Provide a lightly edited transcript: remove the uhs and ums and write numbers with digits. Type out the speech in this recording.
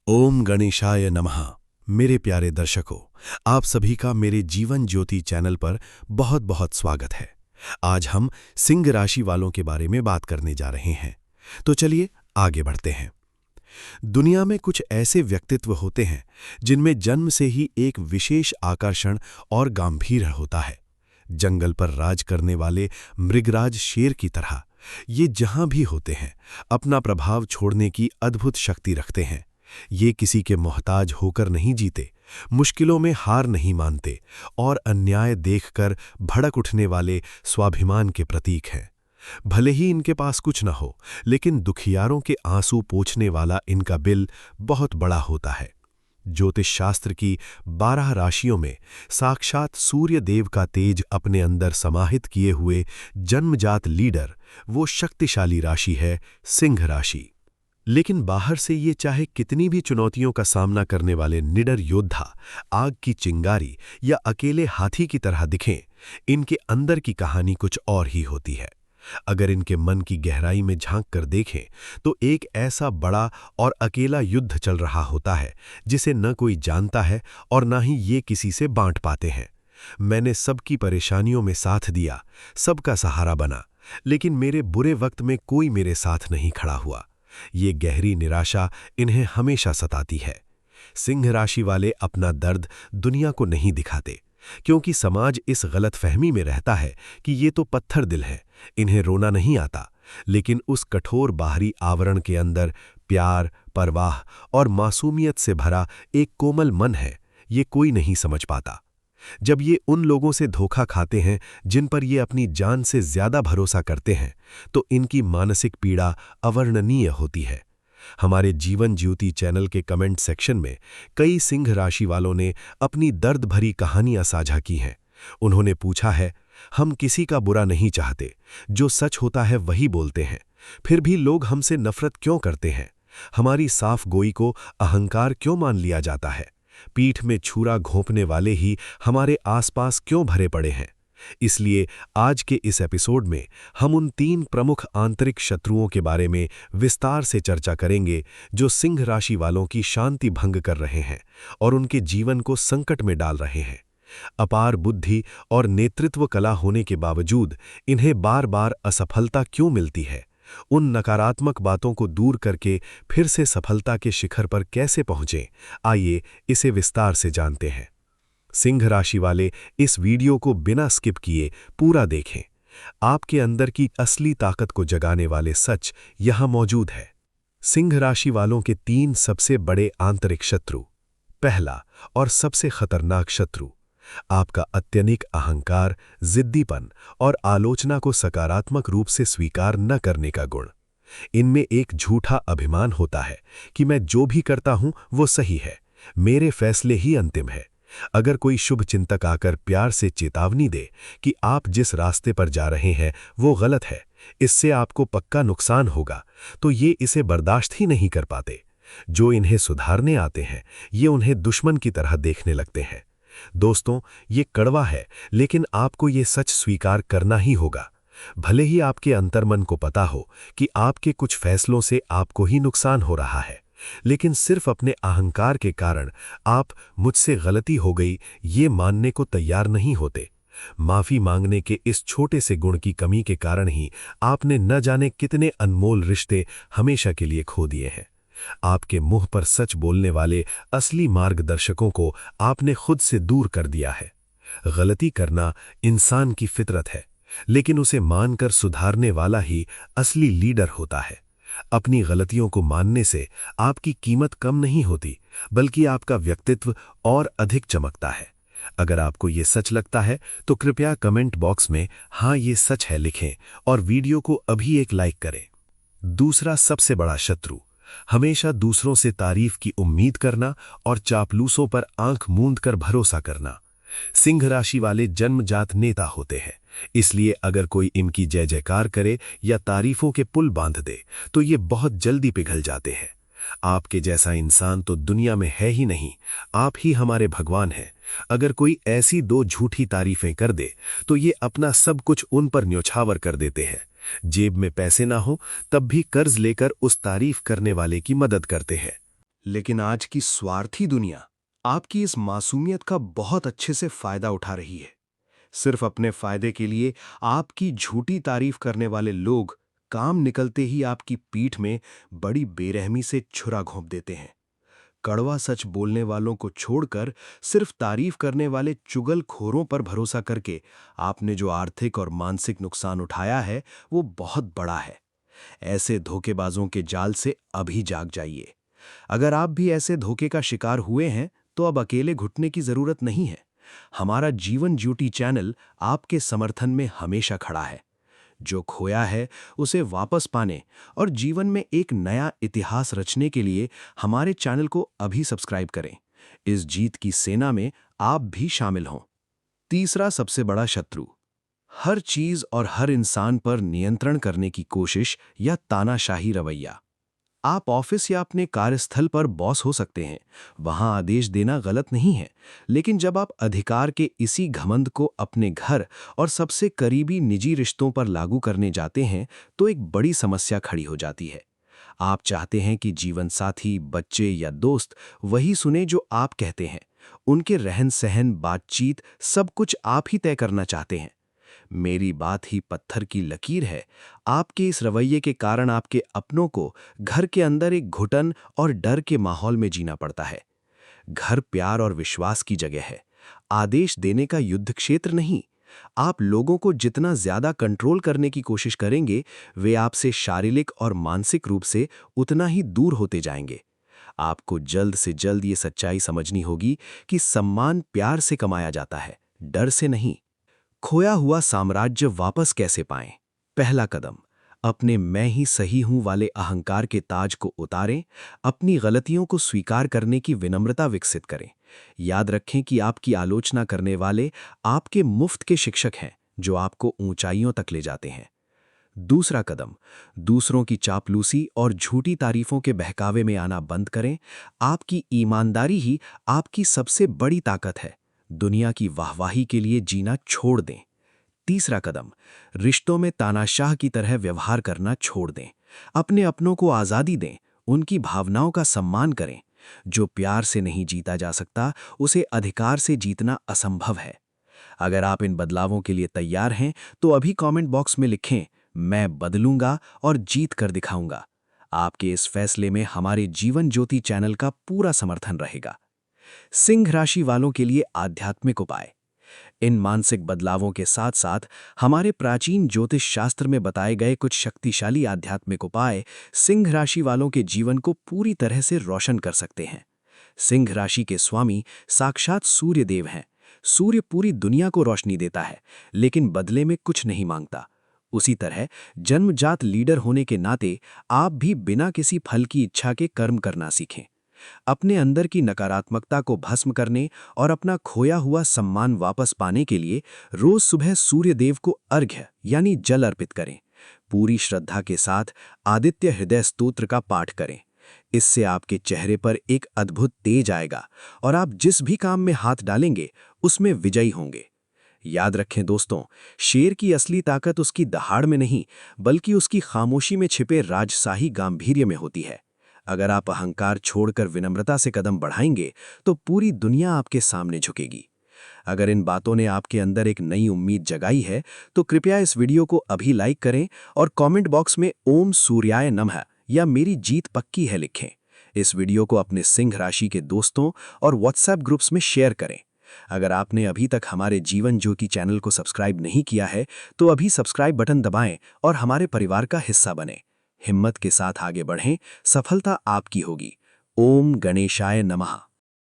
ओम गणेशाय नमः। मेरे प्यारे दर्शकों, आप सभी का मेरे जीवन ज्योति चैनल पर बहुत बहुत स्वागत है। आज हम सिंह राशि वालों के बारे में बात करने जा रहे हैं। तो चलिए आगे बढ़ते हैं। दुनिया में कुछ ऐसे व्यक्तित्व होते हैं जिनमें जन्म से ही एक विशेष आकर्षण और गांभीर्य होता है। जंगल पर राज करने वाले मृगराज शेर की तरह ये जहां भी होते हैं अपना प्रभाव छोड़ने की अद्भुत शक्ति रखते हैं। ये किसी के मोहताज होकर नहीं जीते, मुश्किलों में हार नहीं मानते और अन्याय देखकर भड़क उठने वाले स्वाभिमान के प्रतीक हैं। भले ही इनके पास कुछ न हो, लेकिन दुखियारों के आंसू पोंछने वाला इनका बिल बहुत बड़ा होता है। ज्योतिष शास्त्र की 12 राशियों में साक्षात सूर्य देव का तेज अपने अंदर समाहित किए हुए जन्मजात लीडर वो शक्तिशाली राशि है सिंह राशि। लेकिन बाहर से ये चाहे कितनी भी चुनौतियों का सामना करने वाले निडर योद्धा, आग की चिंगारी या अकेले हाथी की तरह दिखें, इनके अंदर की कहानी कुछ और ही होती है। अगर इनके मन की गहराई में झांक कर देखें तो एक ऐसा बड़ा और अकेला युद्ध चल रहा होता है जिसे न कोई जानता है और न ही ये किसी से बांट पाते हैं। मैंने सबकी परेशानियों में साथ दिया, सबका सहारा बना, लेकिन मेरे बुरे वक्त में कोई मेरे साथ नहीं खड़ा हुआ। ये गहरी निराशा इन्हें हमेशा सताती है। सिंह राशि वाले अपना दर्द दुनिया को नहीं दिखाते, क्योंकि समाज इस गलतफहमी में रहता है कि ये तो पत्थर दिल है, इन्हें रोना नहीं आता। लेकिन उस कठोर बाहरी आवरण के अंदर प्यार, परवाह और मासूमियत से भरा एक कोमल मन है, ये कोई नहीं समझ पाता। जब ये उन लोगों से धोखा खाते हैं जिन पर ये अपनी जान से ज्यादा भरोसा करते हैं, तो इनकी मानसिक पीड़ा अवर्णनीय होती है। हमारे जीवन ज्योति चैनल के कमेंट सेक्शन में कई सिंह राशि वालों ने अपनी दर्द भरी कहानियां साझा की हैं। उन्होंने पूछा है, हम किसी का बुरा नहीं चाहते, जो सच होता है वही बोलते हैं, फिर भी लोग हमसे नफरत क्यों करते हैं? हमारी साफ गोई को अहंकार क्यों मान लिया जाता है? पीठ में छुरा घोंपने वाले ही हमारे आसपास क्यों भरे पड़े हैं? इसलिए आज के इस एपिसोड में हम उन 3 प्रमुख आंतरिक शत्रुओं के बारे में विस्तार से चर्चा करेंगे जो सिंह राशि वालों की शांति भंग कर रहे हैं और उनके जीवन को संकट में डाल रहे हैं। अपार बुद्धि और नेतृत्व कला होने के बावजूद इन्हें बार बार असफलता क्यों मिलती है? उन नकारात्मक बातों को दूर करके फिर से सफलता के शिखर पर कैसे पहुंचें? आइए इसे विस्तार से जानते हैं। सिंह राशि वाले इस वीडियो को बिना स्किप किए पूरा देखें। आपके अंदर की असली ताकत को जगाने वाले सच यहां मौजूद है। सिंह राशि वालों के 3 सबसे बड़े आंतरिक शत्रु। पहला और सबसे खतरनाक शत्रु आपका अत्यधिक अहंकार, जिद्दीपन और आलोचना को सकारात्मक रूप से स्वीकार न करने का गुण। इनमें एक झूठा अभिमान होता है कि मैं जो भी करता हूं वो सही है, मेरे फैसले ही अंतिम है। अगर कोई शुभ चिंतक आकर प्यार से चेतावनी दे कि आप जिस रास्ते पर जा रहे हैं वो गलत है, इससे आपको पक्का नुकसान होगा, तो ये इसे बर्दाश्त ही नहीं कर पाते। जो इन्हें सुधारने आते हैं ये उन्हें दुश्मन की तरह देखने लगते हैं। दोस्तों, ये कड़वा है, लेकिन आपको ये सच स्वीकार करना ही होगा। भले ही आपके अंतर्मन को पता हो कि आपके कुछ फैसलों से आपको ही नुकसान हो रहा है, लेकिन सिर्फ अपने अहंकार के कारण आप मुझसे गलती हो गई ये मानने को तैयार नहीं होते। माफी मांगने के इस छोटे से गुण की कमी के कारण ही आपने न जाने कितने अनमोल रिश्ते हमेशा के लिए खो दिए हैं। आपके मुंह पर सच बोलने वाले असली मार्गदर्शकों को आपने खुद से दूर कर दिया है। गलती करना इंसान की फितरत है, लेकिन उसे मानकर सुधारने वाला ही असली लीडर होता है। अपनी गलतियों को मानने से आपकी कीमत कम नहीं होती, बल्कि आपका व्यक्तित्व और अधिक चमकता है। अगर आपको ये सच लगता है तो कृपया कमेंट बॉक्स में हाँ ये सच है लिखें और वीडियो को अभी एक लाइक करें। दूसरा सबसे बड़ा शत्रु हमेशा दूसरों से तारीफ की उम्मीद करना और चापलूसों पर आंख मूंद कर भरोसा करना। सिंह राशि वाले जन्मजात नेता होते हैं, इसलिए अगर कोई इनकी जय जयकार करे या तारीफों के पुल बांध दे तो ये बहुत जल्दी पिघल जाते हैं। आपके जैसा इंसान तो दुनिया में है ही नहीं, आप ही हमारे भगवान हैं। अगर कोई ऐसी 2 झूठी तारीफें कर दे तो ये अपना सब कुछ उन पर न्योछावर कर देते हैं। जेब में पैसे ना हो तब भी कर्ज लेकर उस तारीफ करने वाले की मदद करते हैं। लेकिन आज की स्वार्थी दुनिया आपकी इस मासूमियत का बहुत अच्छे से फायदा उठा रही है। सिर्फ अपने फायदे के लिए आपकी झूठी तारीफ करने वाले लोग काम निकलते ही आपकी पीठ में बड़ी बेरहमी से छुरा घोंप देते हैं। कड़वा सच बोलने वालों को छोड़कर सिर्फ तारीफ करने वाले चुगलखोरों पर भरोसा करके आपने जो आर्थिक और मानसिक नुकसान उठाया है वो बहुत बड़ा है। ऐसे धोखेबाजों के जाल से अभी जाग जाइए। अगर आप भी ऐसे धोखे का शिकार हुए हैं तो अब अकेले घुटने की जरूरत नहीं है। हमारा जीवन ज्योति चैनल आपके समर्थन में हमेशा खड़ा है। जो खोया है उसे वापस पाने और जीवन में एक नया इतिहास रचने के लिए हमारे चैनल को अभी सब्सक्राइब करें। इस जीत की सेना में आप भी शामिल हों। तीसरा सबसे बड़ा शत्रु, हर चीज और हर इंसान पर नियंत्रण करने की कोशिश या तानाशाही रवैया। आप ऑफिस या अपने कार्यस्थल पर बॉस हो सकते हैं, वहां आदेश देना गलत नहीं है, लेकिन जब आप अधिकार के इसी घमंड को अपने घर और सबसे करीबी निजी रिश्तों पर लागू करने जाते हैं तो एक बड़ी समस्या खड़ी हो जाती है। आप चाहते हैं कि जीवन साथी, बच्चे या दोस्त वही सुने जो आप कहते हैं। उनके रहन सहन, बातचीत सब कुछ आप ही तय करना चाहते हैं। मेरी बात ही पत्थर की लकीर है। आपके इस रवैये के कारण आपके अपनों को घर के अंदर एक घुटन और डर के माहौल में जीना पड़ता है। घर प्यार और विश्वास की जगह है, आदेश देने का युद्ध क्षेत्र नहीं। आप लोगों को जितना ज्यादा कंट्रोल करने की कोशिश करेंगे, वे आपसे शारीरिक और मानसिक रूप से उतना ही दूर होते जाएंगे। आपको जल्द से जल्द ये सच्चाई समझनी होगी कि सम्मान प्यार से कमाया जाता है, डर से नहीं। खोया हुआ साम्राज्य वापस कैसे पाएं? पहला कदम, अपने मैं ही सही हूं वाले अहंकार के ताज को उतारें। अपनी गलतियों को स्वीकार करने की विनम्रता विकसित करें। याद रखें कि आपकी आलोचना करने वाले आपके मुफ्त के शिक्षक हैं जो आपको ऊंचाइयों तक ले जाते हैं। दूसरा कदम, दूसरों की चापलूसी और झूठी तारीफों के बहकावे में आना बंद करें। आपकी ईमानदारी ही आपकी सबसे बड़ी ताकत है। दुनिया की वाहवाही के लिए जीना छोड़ दें। तीसरा कदम, रिश्तों में तानाशाह की तरह व्यवहार करना छोड़ दें। अपने अपनों को आज़ादी दें, उनकी भावनाओं का सम्मान करें। जो प्यार से नहीं जीता जा सकता, उसे अधिकार से जीतना असंभव है। अगर आप इन बदलावों के लिए तैयार हैं तो अभी कमेंट बॉक्स में लिखें, मैं बदलूंगा और जीत कर दिखाऊंगा। आपके इस फैसले में हमारे जीवन ज्योति चैनल का पूरा समर्थन रहेगा। सिंह राशि वालों के लिए आध्यात्मिक उपाय। इन मानसिक बदलावों के साथ साथ हमारे प्राचीन ज्योतिष शास्त्र में बताए गए कुछ शक्तिशाली आध्यात्मिक उपाय सिंह राशि वालों के जीवन को पूरी तरह से रोशन कर सकते हैं। सिंह राशि के स्वामी साक्षात सूर्य देव हैं। सूर्य पूरी दुनिया को रोशनी देता है, लेकिन बदले में कुछ नहीं मांगता। उसी तरह जन्मजात लीडर होने के नाते आप भी बिना किसी फल की इच्छा के कर्म करना सीखें। अपने अंदर की नकारात्मकता को भस्म करने और अपना खोया हुआ सम्मान वापस पाने के लिए रोज सुबह सूर्य देव को अर्घ्य यानी जल अर्पित करें। पूरी श्रद्धा के साथ आदित्य हृदय स्तोत्र का पाठ करें। इससे आपके चेहरे पर एक अद्भुत तेज आएगा और आप जिस भी काम में हाथ डालेंगे उसमें विजयी होंगे। याद रखें दोस्तों, शेर की असली ताकत उसकी दहाड़ में नहीं, बल्कि उसकी खामोशी में छिपे राजशाही गांभीर्य में होती है। अगर आप अहंकार छोड़कर विनम्रता से कदम बढ़ाएंगे तो पूरी दुनिया आपके सामने झुकेगी। अगर इन बातों ने आपके अंदर एक नई उम्मीद जगाई है तो कृपया इस वीडियो को अभी लाइक करें और कमेंट बॉक्स में ओम सूर्याय नमः या मेरी जीत पक्की है लिखें। इस वीडियो को अपने सिंह राशि के दोस्तों और व्हाट्सएप ग्रुप्स में शेयर करें। अगर आपने अभी तक हमारे जीवन ज्योति चैनल को सब्सक्राइब नहीं किया है तो अभी सब्सक्राइब बटन दबाएं और हमारे परिवार का हिस्सा बनें। हिम्मत के साथ आगे बढ़ें, सफलता आपकी होगी। ओम गणेशाय नमः।